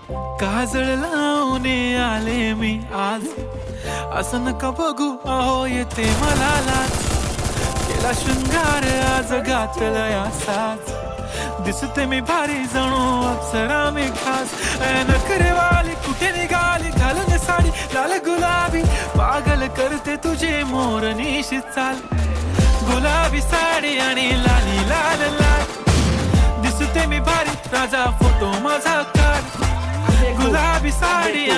काजळ लावून आले मी आज, असं नका बघू अहो येते मला लाज. केला शृंगार आज घातलाय असाच, दिसते मी भारी जणू अप्सरा मी खास. नखरेवाली कुठे निघाली घालून साडी लाल गुलाबी, पागल करते तुझे मोरनीशी चाल. गुलाबी साडी आणि लाली लाल लाल, दिसते मी भारी राजा फोटो माझा काढ. गुलाबी साडी